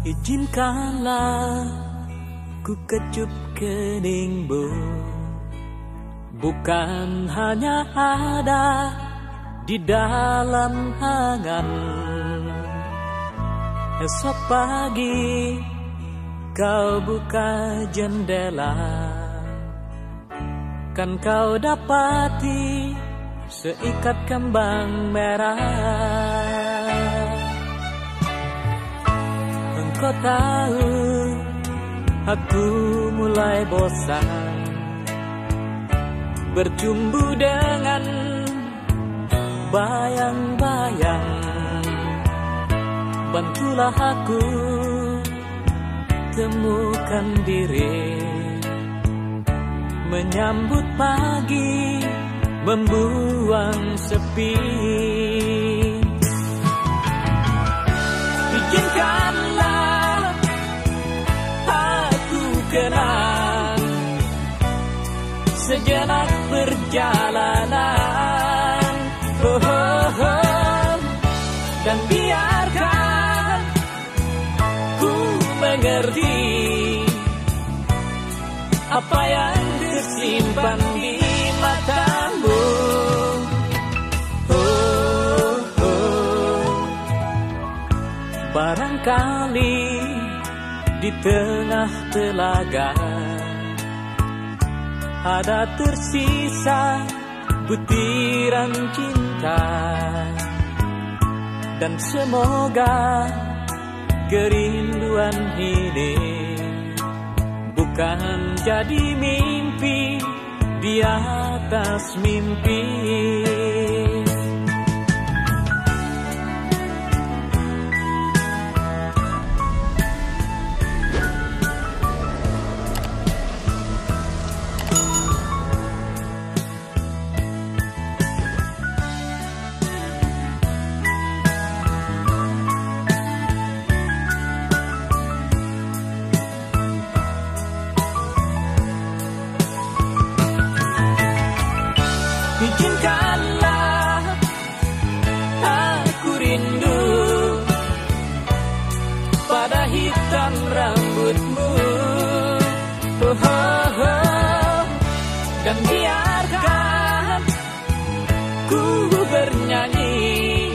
Izinkanlah ku kecup keningmu, bukan hanya ada di dalam angan. Esok pagi kau buka jendela, kan kau dapati seikat kembang merah. Engkau tahu aku mulai bosan berjumbu dengan bayang-bayang. Bantulah aku temukan diri, menyambut pagi, membuang sepi. Izinkanlah aku kenang sejenak perjalanan, dan biarkan ku mengerti apa yang tersimpan di matamu. Barangkali di tengah telaga ada tersisa butiran cinta, dan semoga kerinduan ini bukan jadi mimpi di atas mimpi. Izinkanlah aku rindu pada hitam rambutmu, dan biarkan ku bernyanyi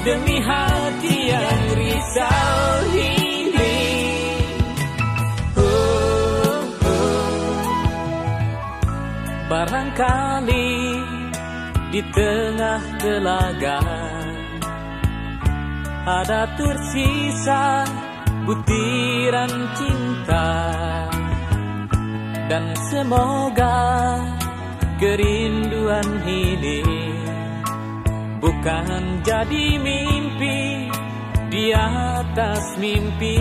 demi hati yang risau ini. Barangkali di tengah telaga ada tersisa butiran cinta, dan semoga kerinduan ini bukan jadi mimpi di atas mimpi.